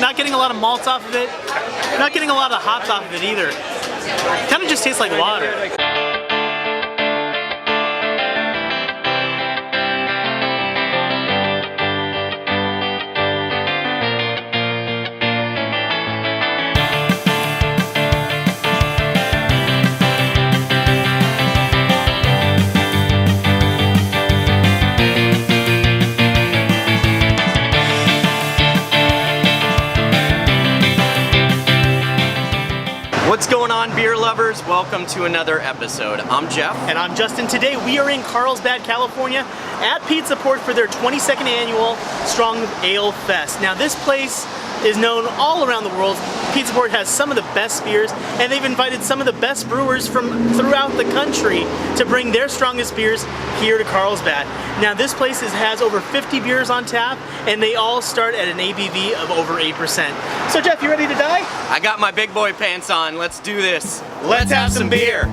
Not getting a lot of malts off of it. Not getting a lot of hops off of it either. Kind of just tastes like water. What's going on, beer lovers? Welcome to another episode. I'm Jeff. And I'm Justin. Today we are in Carlsbad, California at Pizza Port for their 22nd annual Strong Ale Fest. Now this place is known all around the world. Pizza Port has some of the best beers, and they've invited some of the best brewers from throughout the country to bring their strongest beers here to Carlsbad. Now this place has over 50 beers on tap, and they all start at an ABV of over 8%. So Jeff, you ready to die? I got my big boy pants on. Let's do this. Let's have some beer.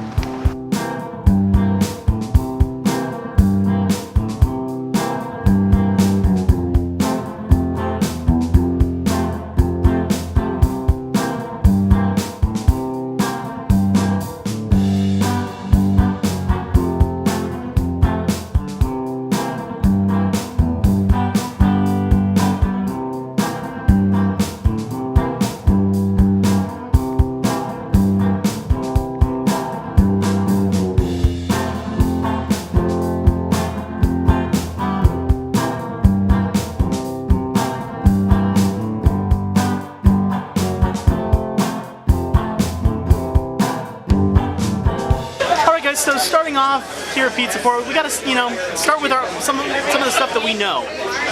So starting off here at Pizza Port, we got to, start with some of the stuff that we know,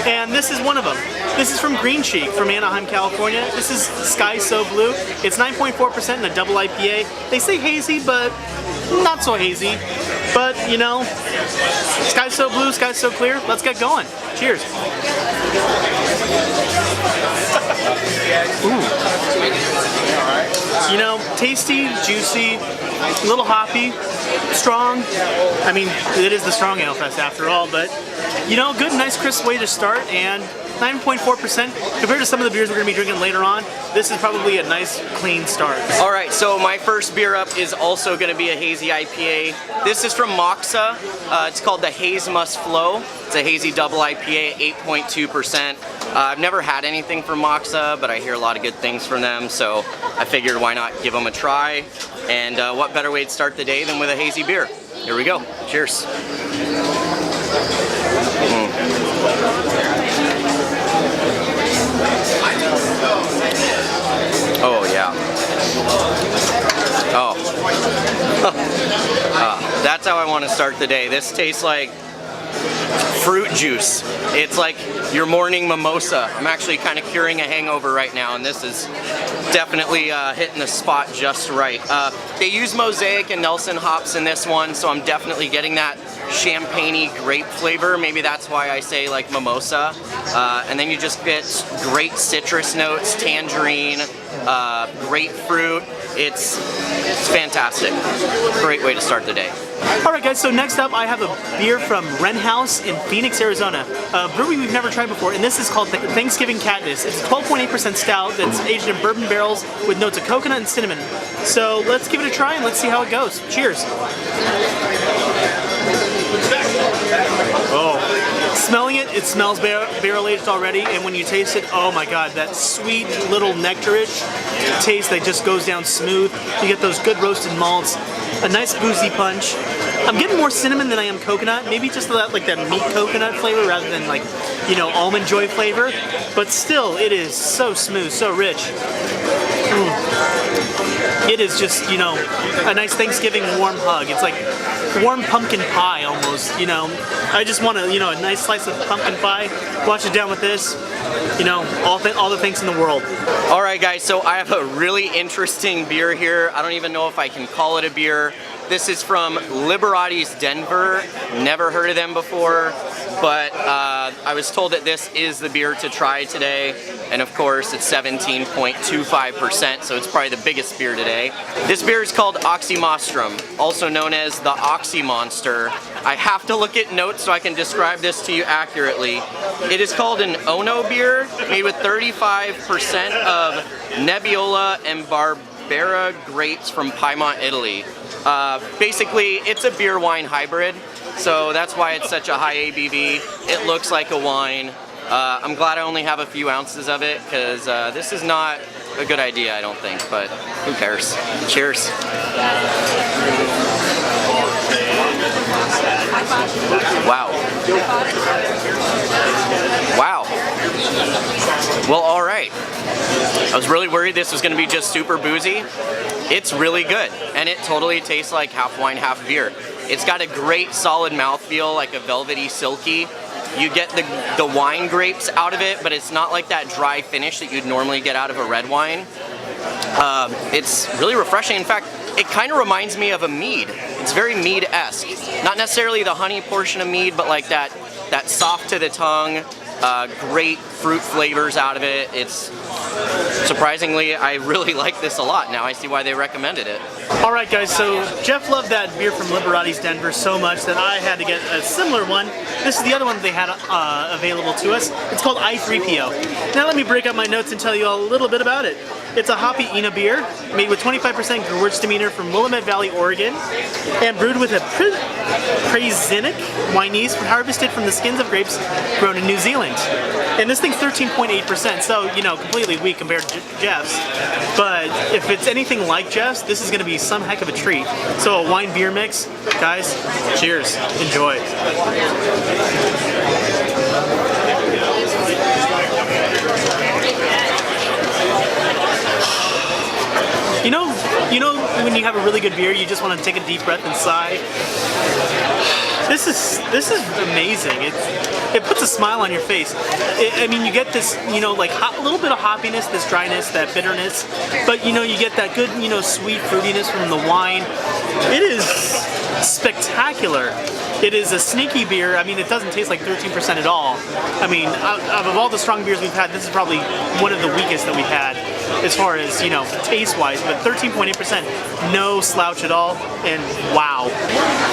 and this is one of them. This is from Green Cheek from Anaheim, California. This is Sky So Blue. It's 9.4% in a double IPA. They say hazy, but not so hazy. But Sky So Blue, Sky So Clear. Let's get going. Cheers. Ooh. Tasty, juicy, a little hoppy, strong. I mean, it is the Strong Ale Fest after all, but good, nice, crisp way to start, and 9.4% compared to some of the beers we're going to be drinking later on. This is probably a nice, clean start. All right, so my first beer up is also going to be a hazy IPA. This is from Moxa. It's called the Haze Must Flow. It's a hazy double IPA, 8.2%. I've never had anything from Moxa, but I hear a lot of good things from them, so I figured why not give them a try. And what better way to start the day than with a hazy beer? Here we go. Cheers. Oh yeah. Oh. That's how I want to start the day. This tastes like fruit juice. It's like your morning mimosa. I'm actually kind of curing a hangover right now, and this is definitely hitting the spot just right. They use Mosaic and Nelson hops in this one, so I'm definitely getting that champagne-y grape flavor. Maybe that's why I say like mimosa. And then you just get great citrus notes, tangerine, grapefruit. It's fantastic. Great way to start the day. Alright guys, so next up I have a beer from Wren House in Phoenix, Arizona. A brewery we've never tried before, and this is called Thanksgiving Katniss. It's a 12.8% stout that's aged in bourbon barrels with notes of coconut and cinnamon. So let's give it a try and let's see how it goes. Cheers. Oh. Smelling it, it smells barrel aged already, and when you taste it, oh my god, that sweet little nectarish taste that just goes down smooth. You get those good roasted malts, a nice boozy punch. I'm getting more cinnamon than I am coconut, maybe just that meat coconut flavor rather than almond joy flavor, but still it is so smooth, so rich. It is just, a nice Thanksgiving warm hug. It's like warm pumpkin pie almost, I just want a nice slice of pumpkin pie, wash it down with this, all the thanks in the world. All right guys, so I have a really interesting beer here. I don't even know if I can call it a beer. This is from Liberati's Denver. Never heard of them before, but I was told that this is the beer to try today. And of course, it's 17.25%, so it's probably the biggest beer today. This beer is called Oxymostrum, also known as the Oxy Monster. I have to look at notes so I can describe this to you accurately. It is called an Ono beer, made with 35% of Nebbiolo and Barbera grapes from Piedmont, Italy. Basically, it's a beer wine hybrid, so that's why it's such a high ABV. It looks like a wine. I'm glad I only have a few ounces of it, because this is not a good idea, I don't think, but who cares? Cheers. Wow. Wow. Well, all right. I was really worried this was going to be just super boozy. It's really good, and it totally tastes like half wine, half beer. It's got a great solid mouthfeel, like a velvety, silky. You get the wine grapes out of it, but it's not like that dry finish that you'd normally get out of a red wine. It's really refreshing. In fact, it kind of reminds me of a mead. It's very mead-esque. Not necessarily the honey portion of mead, but like that soft to the tongue, great fruit flavors out of it. It's surprisingly, I really like this a lot. Now I see why they recommended it. All right, guys, so Jeff loved that beer from Liberati's Denver so much that I had to get a similar one. This is the other one that they had available to us. It's called I3PO. Now let me break up my notes and tell you a little bit about it. It's a hoppy Ina beer made with 25% Gewürztraminer from Willamette Valley, Oregon, and brewed with a Praezinec wine yeast harvested from the skins of grapes grown in New Zealand. And this thing's 13.8%, so, you know, completely weak compared to Jeff's. But if it's anything like Jeff's, this is going to be some heck of a treat. So a wine beer mix, guys, cheers, enjoy. You know when you have a really good beer, you just want to take a deep breath and sigh. This is amazing. It puts a smile on your face. I mean, you get this, you know, like a little bit of hoppiness, this dryness, that bitterness, but you know, you get that good, you know, sweet fruitiness from the wine. It is spectacular. It is a sneaky beer. I mean, it doesn't taste like 13% at all. I mean, out of all the strong beers we've had, this is probably one of the weakest that we've had as far as, you know, taste-wise, but 13.8%, no slouch at all, and wow.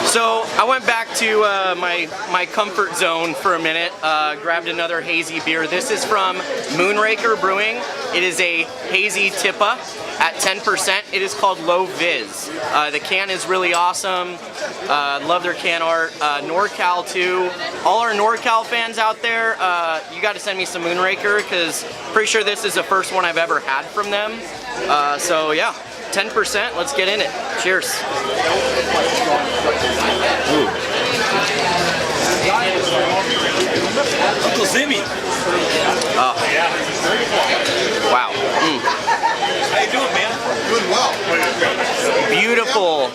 So I went back to my comfort zone for a minute, grabbed another hazy beer. This is from Moonraker Brewing. It is a hazy Tippa at 10%. It is called Low Viz. The can is really awesome. Love their can art. NorCal too. All our NorCal fans out there, you got to send me some Moonraker, because pretty sure this is the first one I've ever had from them. So yeah, 10%. Let's get in it. Cheers. Ooh. Uncle Zimmy. Oh. Wow. Mm. How you doing, man? Doing well. Beautiful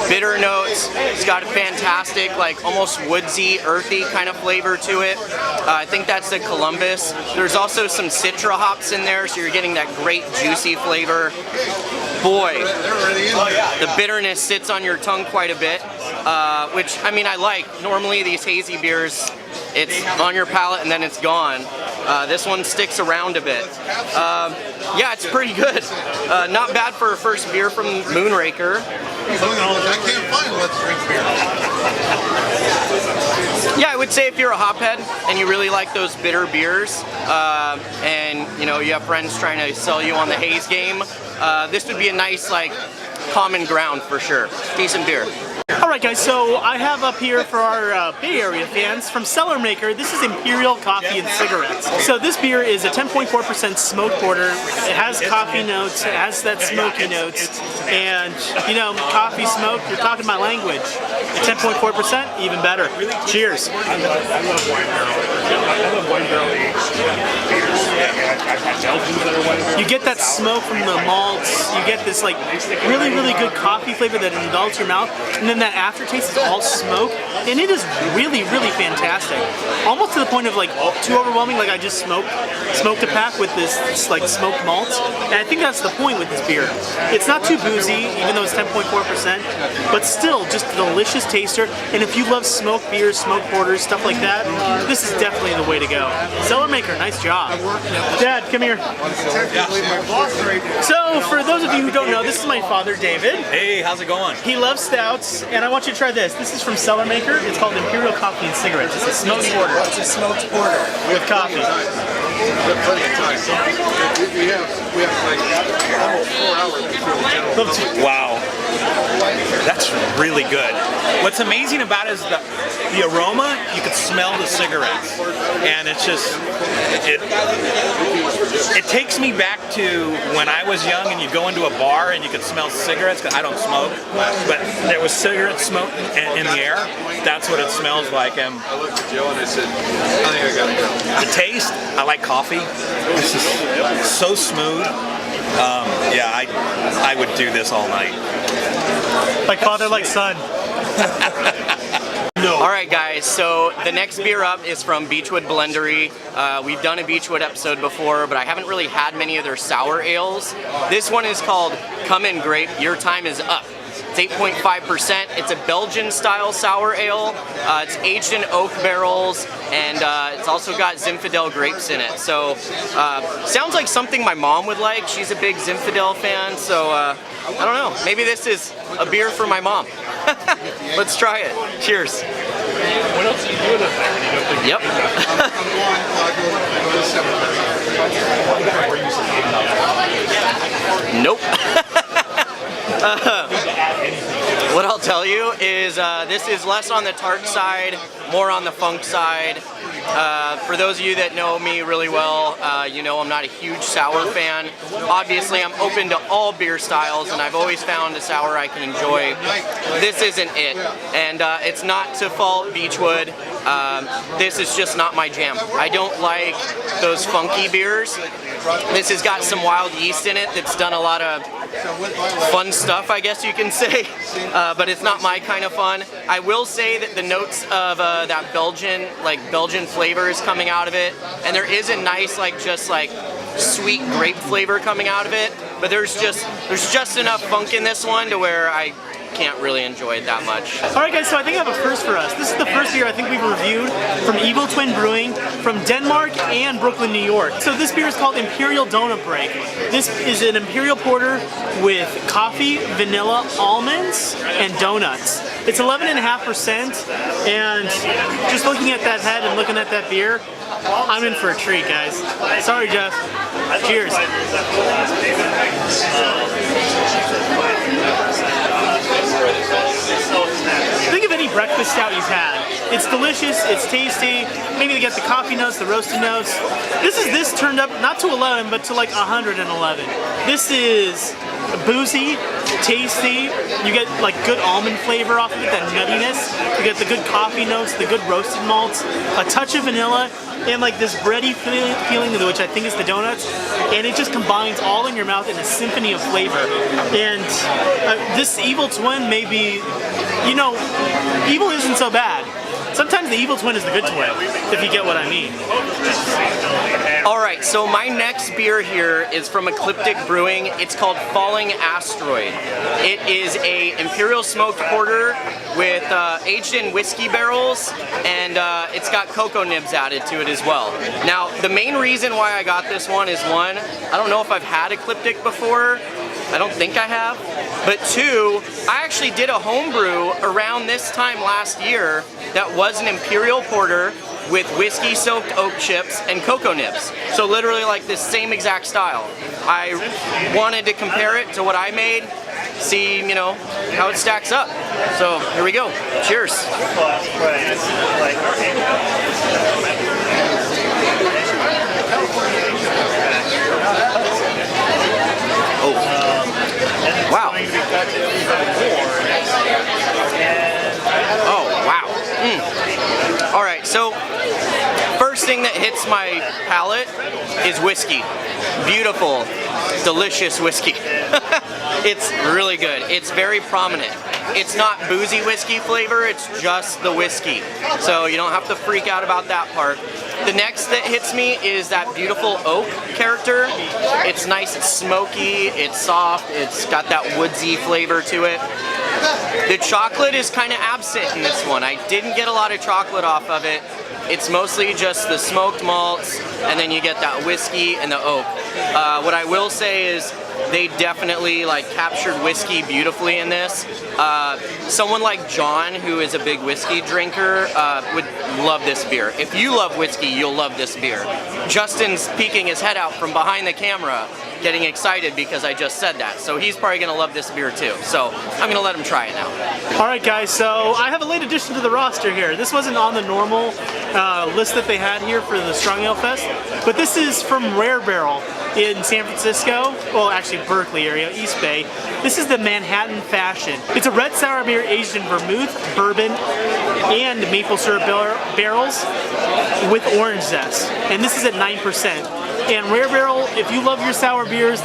bitter notes. It's got a fantastic, like almost woodsy, earthy kind of flavor to it. I think that's the Columbus. There's also some Citra hops in there, so you're getting that great juicy flavor. Boy, the bitterness sits on your tongue quite a bit, which, I mean, I like. Normally these hazy beers, it's on your palate and then it's gone. This one sticks around a bit. Yeah, it's pretty good. Not bad for a first beer from Moonraker. I can't find Let's Drink beer. Yeah, I would say if you're a hophead and you really like those bitter beers, and you know you have friends trying to sell you on the haze game, this would be a nice like common ground for sure. Decent beer. Alright guys, so I have up here for our Bay Area fans from Cellar Maker, this is Imperial Coffee and Cigarettes. So this beer is a 10.4% smoked porter. It has coffee notes, it has that smoky notes, and you know, coffee smoke, you're talking my language. At 10.4%, even better. Cheers. I love wine barrel. I love wine barrel aged beers. I've had Belgians that are You get that smoke from the malts. You get this like really, really good coffee flavor that indulges your mouth, and then that aftertaste is all smoke, and it is really, really fantastic. Almost to the point of like too overwhelming. Like I just smoked a pack with this like smoked malts, and I think that's the point with this beer. It's not too boozy, even though it's 10.4%, but still just a delicious taster. And if you love smoked beers, smoked porters, stuff like that, this is definitely the way to go. Cellar Maker, nice job. Dad, come here. So, for those of you who don't know, this is my father, David. Hey, how's it going? He loves stouts, and I want you to try this. This is from Cellar Maker. It's called Imperial Coffee and Cigarettes. It's a smoked porter. It's a smoked porter. With coffee. We have plenty of time. We have like almost 4 hours before the general. Wow. That's really good. What's amazing about it is the aroma, you could smell the cigarettes. And it's just, it takes me back to when I was young and you'd go into a bar and you could smell cigarettes, because I don't smoke, but there was cigarette smoke in the air. That's what it smells like. And I looked at Joe and I said, I think I gotta go. the taste, I like coffee. This is so smooth. Yeah, I would do this all night. Like father, like son. Alright guys, so the next beer up is from Beechwood Blendery. We've done a Beechwood episode before, but I haven't really had many of their sour ales. This one is called Come In Grape, Your Time Is Up. It's 8.5%. It's a Belgian style sour ale. It's aged in oak barrels, and it's also got Zinfandel grapes in it. So sounds like something my mom would like. She's a big Zinfandel fan, so I don't know. Maybe this is a beer for my mom. Let's try it. Cheers. What else are you doing up there? Yep. Nope. What I'll tell you is this is less on the tart side, more on the funk side. For those of you that know me really well, you know I'm not a huge sour fan. Obviously, I'm open to all beer styles, and I've always found a sour I can enjoy. This isn't it, and it's not to fault Beechwood. This is just not my jam. I don't like those funky beers. This has got some wild yeast in it that's done a lot of fun stuff, I guess you can say, but it's not my kind of fun. I will say that the notes of that Belgian flavor is coming out of it, and there is a nice just sweet grape flavor coming out of it, but there's just enough funk in this one to where I can't really enjoy it that much. Alright guys, so I think I have a first for us. This is the first beer I think we've reviewed from Evil Twin Brewing from Denmark and Brooklyn, New York. So this beer is called Imperial Donut Break. This is an Imperial Porter with coffee, vanilla, almonds, and donuts. It's 11.5%, and just looking at that head and looking at that beer, I'm in for a treat, guys. Sorry, Jeff. Cheers. Think of any breakfast stout you've had. It's delicious, it's tasty, maybe they get the coffee notes, the roasted notes. This turned up not to 11, but to like 111. This is boozy, tasty, you get like good almond flavor off of it, that nuttiness. You get the good coffee notes, the good roasted malts, a touch of vanilla, and like this bready feeling, which I think is the donuts, and it just combines all in your mouth in a symphony of flavor. And this Evil Twin may be, you know, evil isn't so bad. Sometimes the evil twin is the good twin, if you get what I mean. Alright, so my next beer here is from Ecliptic Brewing. It's called Falling Asteroid. It is a Imperial Smoked Porter with aged in whiskey barrels, and it's got cocoa nibs added to it as well. Now, the main reason why I got this one is one, I don't know if I've had Ecliptic before. I don't think I have. But two, I actually did a homebrew around this time last year that was an Imperial Porter with whiskey soaked oak chips and cocoa nibs. So literally like this same exact style. I wanted to compare it to what I made, see, you know, how it stacks up. So here we go. Cheers. Oh. Wow. Oh, wow. All right, so first thing that hits my palate is whiskey. Beautiful, delicious whiskey. It's really good. It's very prominent. It's not boozy whiskey flavor, it's just the whiskey. So you don't have to freak out about that part. The next that hits me is that beautiful oak character. It's nice, it's smoky, it's soft, it's got that woodsy flavor to it. The chocolate is kind of absent in this one. I didn't get a lot of chocolate off of it. It's mostly just the smoked malts, and then you get that whiskey and the oak. What I will say is they definitely like captured whiskey beautifully in this. Someone like John, who is a big whiskey drinker, would love this beer. If you love whiskey, you'll love this beer. Justin's peeking his head out from behind the camera, getting excited because I just said that. So he's probably gonna love this beer too. So I'm gonna let him try it now. All right, guys, so I have a late addition to the roster here. This wasn't on the normal list that they had here for the Strong Ale Fest, but this is from Rare Barrel in San Francisco, well, actually Berkeley area, East Bay. This is the Manhattan Fashion. It's a red sour beer aged in vermouth, bourbon, and maple syrup barrels with orange zest. And this is at 9%. And Rare Barrel, if you love your sour beers,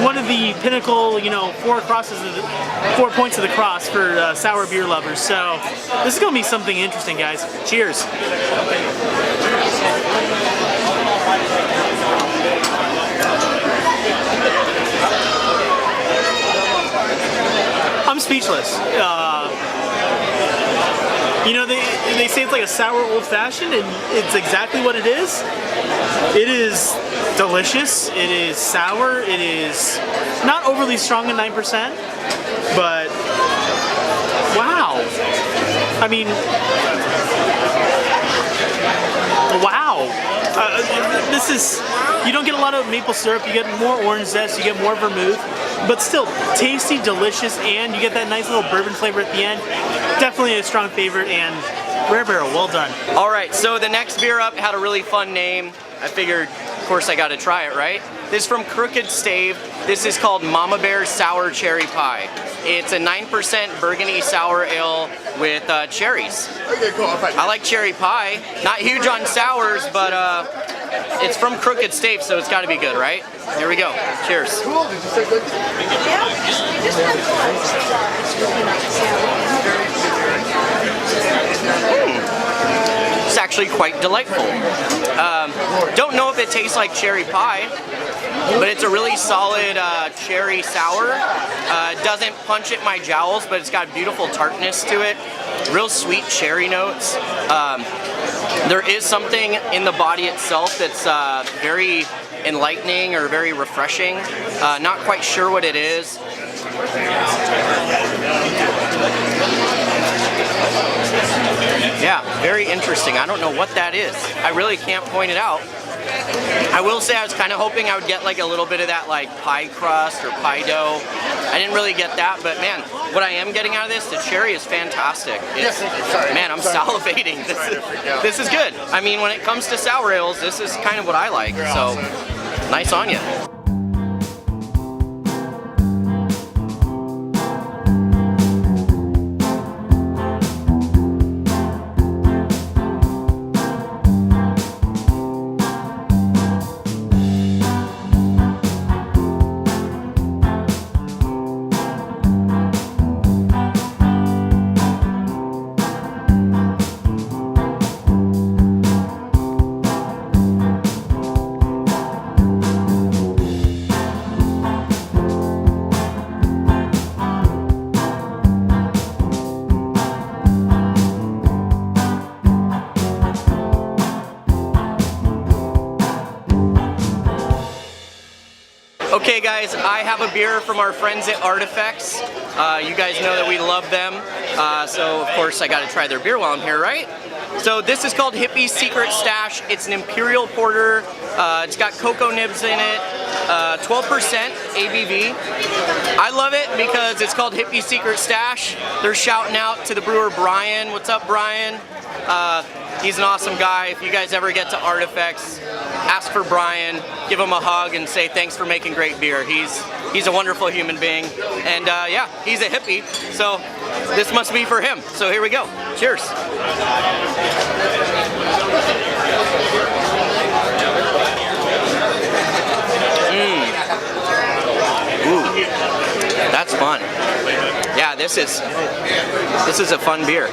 one of the pinnacle, you know, 4 points of the cross for sour beer lovers. So this is gonna be something interesting, guys. Cheers. I'm speechless. You know, they say it's like a sour old fashioned, and it's exactly what it is. It is delicious, it is sour, it is not overly strong at 9%, but wow. I mean, wow. This is, you don't get a lot of maple syrup, you get more orange zest, you get more vermouth, but still tasty, delicious, and you get that nice little bourbon flavor at the end. Definitely a strong favorite, and Rare Barrel, well done. All right, so the next beer up had a really fun name. I figured, of course, I gotta try it, right? This is from Crooked Stave. This is called Mama Bear's Sour Cherry Pie. It's a 9% burgundy sour ale with cherries. I like cherry pie. Not huge on sours, but it's from Crooked Stave, so it's gotta be good, right? Here we go. Cheers. Cool. Did you say good? It's actually quite delightful. Don't know if it tastes like cherry pie, but it's a really solid cherry sour. It doesn't punch at my jowls, but it's got beautiful tartness to it. Real sweet cherry notes. There is something in the body itself that's very enlightening or very refreshing. Not quite sure what it is. Yeah, very interesting. I don't know what that is. I really can't point it out. I will say I was kind of hoping I would get like a little bit of that like pie crust or pie dough. I didn't really get that, but man, what I am getting out of this, the cherry is fantastic. It's, man, I'm salivating. This is good. I mean, when it comes to sour ales, this is kind of what I like. So, nice on you. Okay guys, I have a beer from our friends at Artifacts. You guys know that we love them, so of course I gotta try their beer while I'm here, right? So this is called Hippie's Secret Stash. It's an imperial porter. It's got cocoa nibs in it, 12% ABV. I love it because it's called Hippie's Secret Stash. They're shouting out to the brewer Brian. What's up, Brian? He's an awesome guy. If you guys ever get to Artifacts, ask for Brian, give him a hug, and say thanks for making great beer. He's a wonderful human being, and yeah, he's a hippie, so this must be for him. So here we go. Cheers. fun. Yeah, this is a fun beer.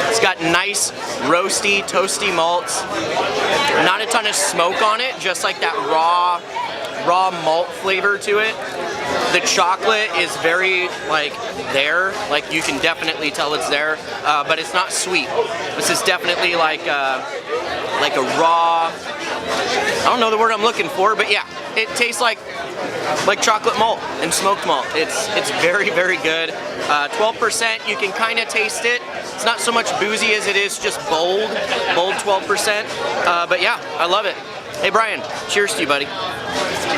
It's got nice roasty, toasty malts. Not a ton of smoke on it, just like that raw malt flavor to it. The chocolate is very like there, like you can definitely tell it's there, but it's not sweet. This is definitely like a raw, I don't know the word I'm looking for, but yeah, it tastes like chocolate malt and smoked malt. It's very, very good. 12%, you can kind of taste it. It's not so much boozy as it is just bold 12%. But yeah, I love it. Hey Brian, cheers to you, buddy.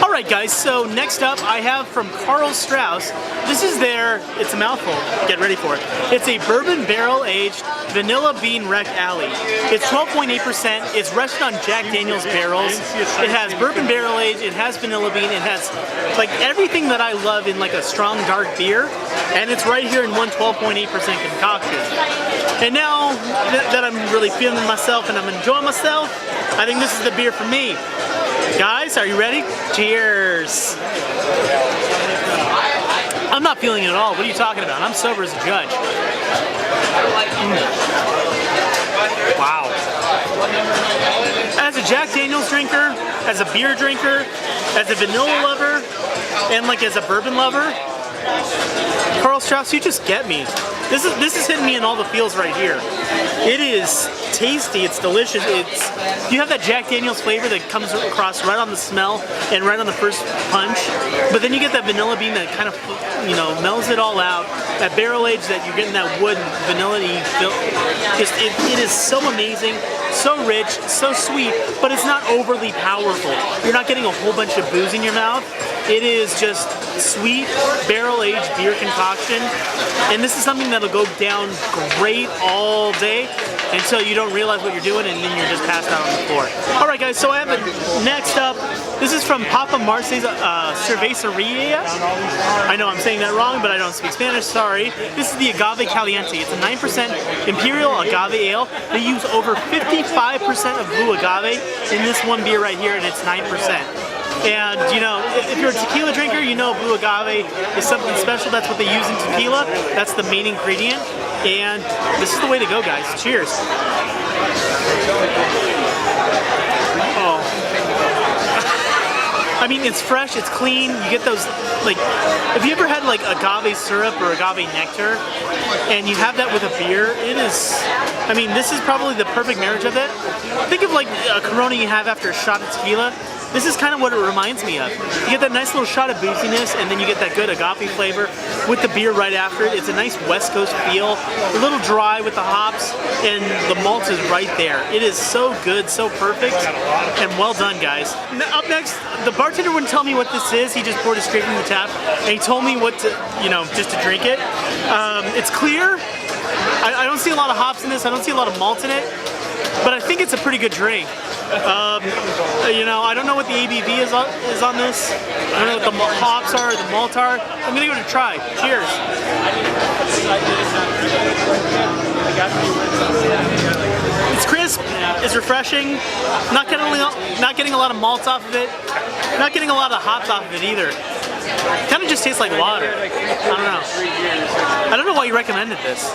All right, guys, so next up I have from Karl Strauss. This is it's a mouthful, get ready for it. It's a bourbon barrel-aged vanilla bean wreck alley. It's 12.8%, it's rested on Jack Daniel's barrels. It has bourbon barrel-aged, it has vanilla bean, it has like everything that I love in like a strong dark beer, and it's right here in one 12.8% concoction. And now that I'm really feeling myself and I'm enjoying myself, I think this is the beer for me. Guys, are you ready? Cheers! I'm not feeling it at all. What are you talking about? I'm sober as a judge. Wow. As a Jack Daniel's drinker, as a beer drinker, as a vanilla lover, and like as a bourbon lover, Karl Strauss, you just get me. This is hitting me in all the feels right here. It is tasty, it's delicious. You have that Jack Daniel's flavor that comes across right on the smell and right on the first punch, but then you get that vanilla bean that kind of, you know, mellows it all out. That barrel age that you're getting that wood vanilla-y feel. It is so amazing, so rich, so sweet, but it's not overly powerful. You're not getting a whole bunch of booze in your mouth. It is just sweet, barrel-aged beer concoction, and this is something that'll go down great all day until you don't realize what you're doing, and then you're just passed out on the floor. All right, guys, so I have next up. This is from Papa Marce's Cerveceria. I know I'm saying that wrong, but I don't speak Spanish, sorry. This is the Agave Caliente. It's a 9% Imperial Agave Ale. They use over 55% of blue agave in this one beer right here, and it's 9%. And you know, if you're a tequila drinker, you know blue agave is something special. That's what they use in tequila. That's the main ingredient. And this is the way to go, guys. Cheers. Oh. I mean, it's fresh, it's clean. You get those, like, have you ever had like agave syrup or agave nectar and you have that with a beer? It is, I mean, this is probably the perfect marriage of it. Think of like a Corona you have after a shot of tequila. This is kind of what it reminds me of. You get that nice little shot of booziness, and then you get that good agave flavor with the beer right after it. It's a nice West Coast feel, a little dry with the hops, and the malt is right there. It is so good, so perfect, and well done, guys. Up next, the bartender wouldn't tell me what this is. He just poured it straight from the tap, and he told me what to, you know, just to drink it. It's clear. I don't see a lot of hops in this. I don't see a lot of malt in it, but I think it's a pretty good drink. You know, I don't know what the ABV is on this. I don't know what the hops are, or the malt are. I'm gonna give it a try. Cheers. It's crisp. It's refreshing. Not getting a lot of malt off of it. Not getting a lot of hops off of it either. Kind of just tastes like water. I don't know why you recommended this.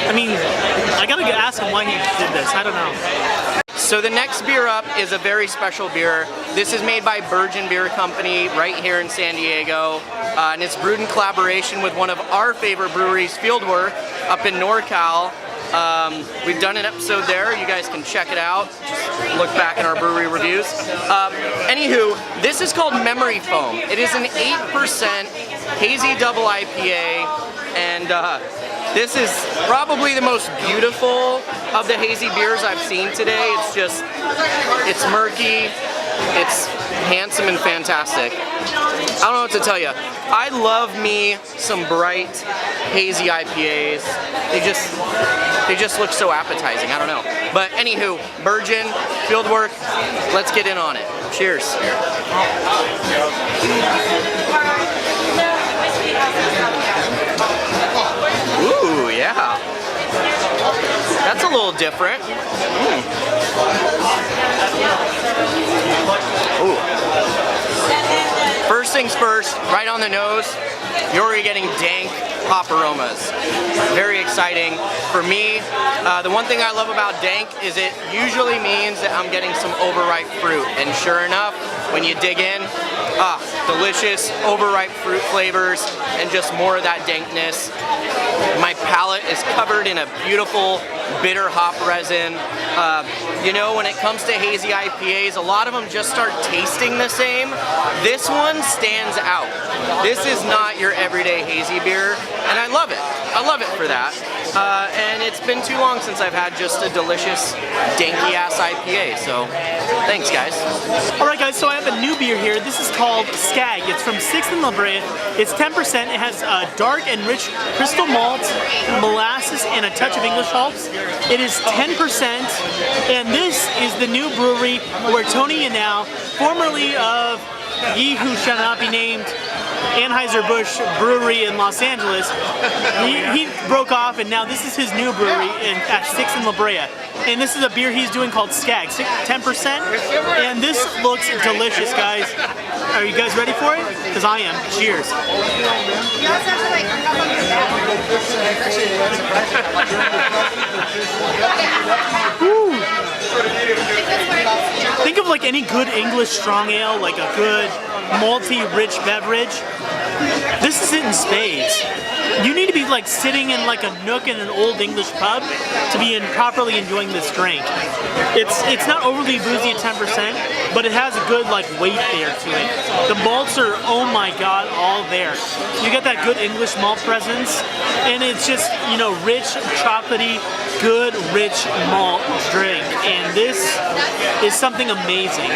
I mean, I gotta ask him why he did this. I don't know. So the next beer up is a very special beer. This is made by Virgin Beer Company right here in San Diego. And it's brewed in collaboration with one of our favorite breweries, Fieldwork, up in NorCal. We've done an episode there. You guys can check it out. Just look back in our brewery reviews. Anywho, this is called Memory Foam. It is an 8% hazy double IPA, and this is probably the most beautiful of the hazy beers I've seen today. It's murky, it's handsome and fantastic. I don't know what to tell you. I love me some bright, hazy IPAs. They just look so appetizing, I don't know. But anywho, Virgin, Fieldwork, let's get in on it. Cheers. Ooh, yeah. That's a little different. Ooh. First things first, right on the nose, you're already getting dank hop aromas. Very exciting. For me, the one thing I love about dank is it usually means that I'm getting some overripe fruit. And sure enough, when you dig in, delicious overripe fruit flavors and just more of that dankness. My palate is covered in a beautiful bitter hop resin. You know, when it comes to hazy IPAs, a lot of them just start tasting the same. This one stands out. This is not your everyday hazy beer, and I love it. I love it for that. And it's been too long since I've had just a delicious, danky-ass IPA, so thanks, guys. All right, guys, so I have a new beer here. This is called Skag. It's from 6th and La Brea. It's 10%. It has dark and rich crystal malt, molasses, and a touch of English hops. It is 10%, and this is the new brewery where Tony Yanao, formerly of Ye Who Shall Not Be Named Anheuser-Busch Brewery in Los Angeles, he broke off, and now this is his new brewery at 6th and La Brea. And this is a beer he's doing called Skag, 10%, and this looks delicious, guys. Are you guys ready for it? Because I am. Cheers. You also have to like hook up on your back. Think of like any good English strong ale, like a good malty, rich beverage. This is it in spades. You need to be like sitting in like a nook in an old English pub to be properly enjoying this drink. It's not overly boozy at 10%, but it has a good like weight there to it. The malts are, oh my god, all there. You get that good English malt presence, and it's just, you know, rich, chocolatey, good, rich malt drink. And this is something amazing.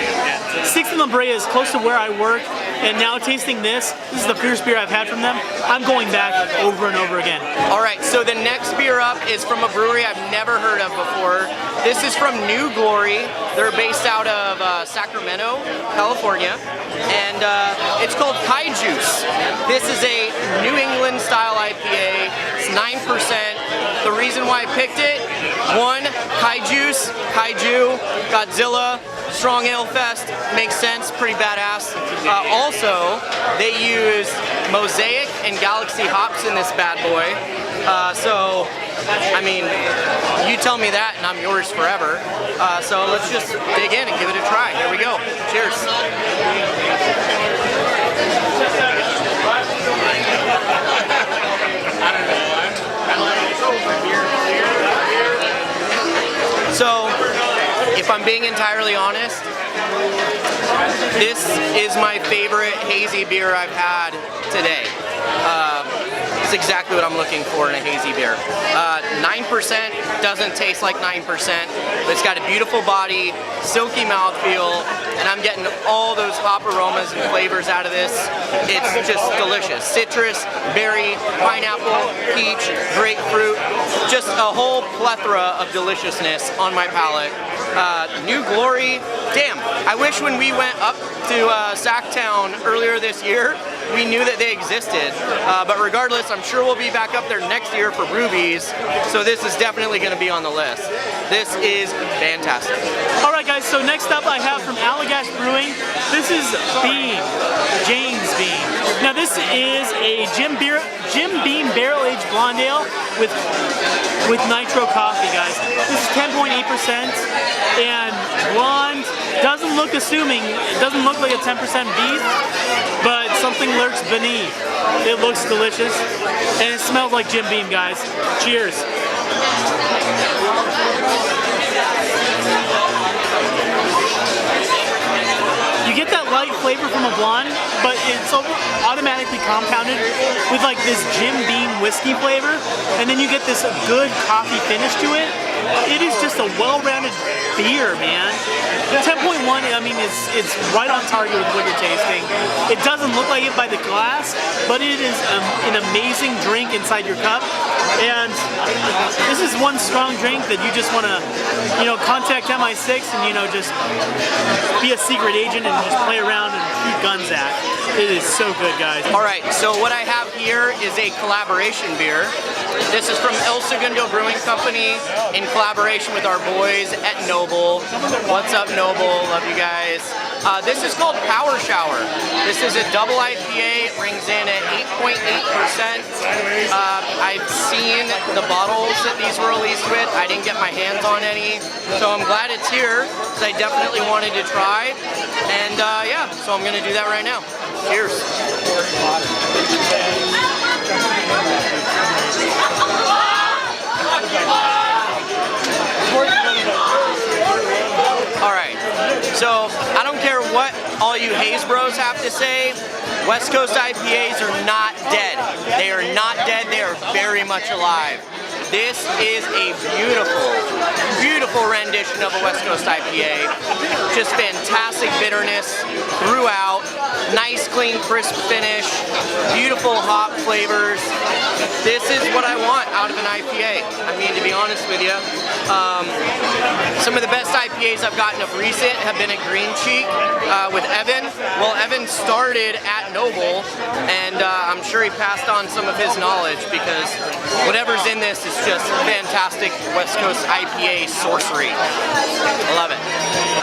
6th and La Brea is close to where I work, and now tasting this is the first beer I've had from them. I'm going back over and over again. All right, so the next beer up is from a brewery I've never heard of before. This is from New Glory. They're based out of Sacramento, California, and it's called Kai Juice. This is a New England style IPA. It's 9%. The reason why I picked it, one, Kai Juice, Kaiju, Godzilla, Strong Ale Fest, makes sense, pretty badass. Also, they use Mosaic and Galaxy hops in this bad boy. So, I mean, you tell me that and I'm yours forever. So let's just dig in and give it a try. Here we go. Cheers. So, if I'm being entirely honest, this is my favorite hazy beer I've had today. It's exactly what I'm looking for in a hazy beer. 9% doesn't taste like 9%, but it's got a beautiful body, silky mouthfeel, and I'm getting all those hop aromas and flavors out of this. It's just delicious. Citrus, berry, pineapple, peach, grapefruit, just a whole plethora of deliciousness on my palate. New Glory, damn, I wish when we went up to Sacktown earlier this year, we knew that they existed, but regardless, I'm sure we'll be back up there next year for Rubies, so this is definitely going to be on the list. This is fantastic. All right, guys, so next up I have from Allagash Brewing. This is Beam, James Beam. Now this is a Jim Beam barrel-aged blonde ale with nitro coffee, guys. This is 10.8%, and blonde, doesn't look assuming, it doesn't look like a 10% beef, but something lurks beneath. It looks delicious, and it smells like Jim Beam, guys. Cheers. You get that light flavor from a blonde, but it's automatically compounded with like this Jim Beam whiskey flavor, and then you get this good coffee finish to it. It is just a well-rounded beer, man. 10.1, I mean, it's right on target with what you're tasting. It doesn't look like it by the glass, but it is an amazing drink inside your cup. And this is one strong drink that you just want to, you know, contact MI6 and, you know, just be a secret agent and just play around and shoot guns at. It is so good, guys. All right, so what I have here is a collaboration beer. This is from El Segundo Brewing Company in collaboration with our boys at Noble. What's up, Noble? Love you guys. This is called Power Shower. This is a double IPA. It rings in at 8.8%. I've seen the bottles that these were released with. I didn't get my hands on any, so I'm glad it's here because I definitely wanted to try. And yeah, so I'm gonna do that right now. Cheers. Alright, so I don't care what all you haze bros have to say, West Coast IPAs are not dead. They are not dead, they are very much alive. This is a beautiful, beautiful rendition of a West Coast IPA. Just fantastic bitterness throughout, nice, clean, crisp finish, beautiful hop flavors. This is what I want out of an IPA. I mean, to be honest with you, some of the best IPAs I've gotten of recent have been at Green Cheek with Evan. Well, Evan started at Noble, and I'm sure he passed on some of his knowledge because whatever's in this is just fantastic West Coast IPA sorcery. I love it.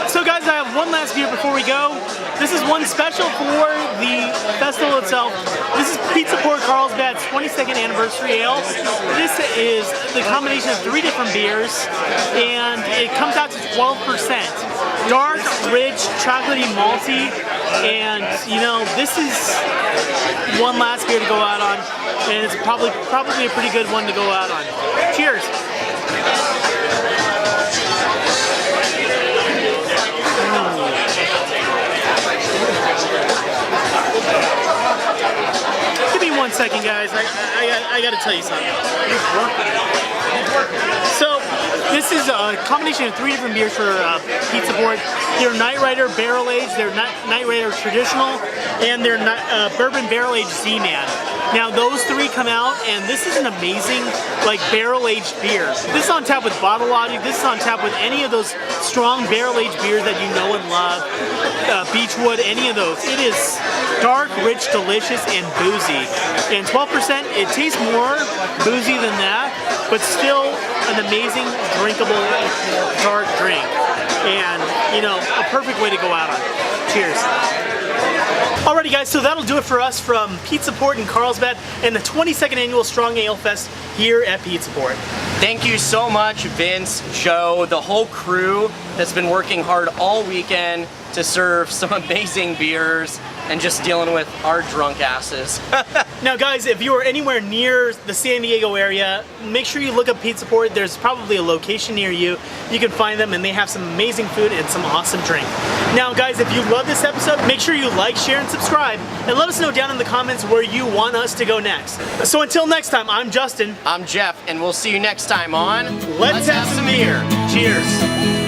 So guys, I have one last beer before we go. This is one special for the festival itself. This is Pizza Port Carlsbad's 22nd anniversary ale. This is the combination of 3 different beers, and it comes out to 12%. Dark, rich, chocolatey, malty, and you know, this is one last beer to go out on, and it's probably a pretty good one to go out on. Cheers. Give me 1 second, guys. I gotta tell you something. So, this is a combination of 3 different beers for Pizza Port. They're Night Rider Barrel Aged, they're Night Rider Traditional, and they're Bourbon Barrel Aged Z-Man. Now those 3 come out, and this is an amazing, like, barrel aged beer. This is on tap with Bottle Logic. This is on tap with any of those strong barrel aged beers that you know and love. Beechwood, any of those. It is dark, rich, delicious, and boozy. And 12%, it tastes more boozy than that, but still an amazing, drinkable, dark drink. And, you know, a perfect way to go out on. Cheers. Alrighty guys, so that'll do it for us from Pizza Port in Carlsbad and the 22nd Annual Strong Ale Fest here at Pizza Port. Thank you so much, Vince, Joe, the whole crew that's been working hard all weekend to serve some amazing beers and just dealing with our drunk asses. Now guys, if you are anywhere near the San Diego area, make sure you look up Pizza Port. There's probably a location near you. You can find them, and they have some amazing food and some awesome drink. Now guys, if you love this episode, make sure you like, share, and subscribe, and let us know down in the comments where you want us to go next. So until next time, I'm Justin. I'm Jeff, and we'll see you next time on Let's have some beer. Cheers.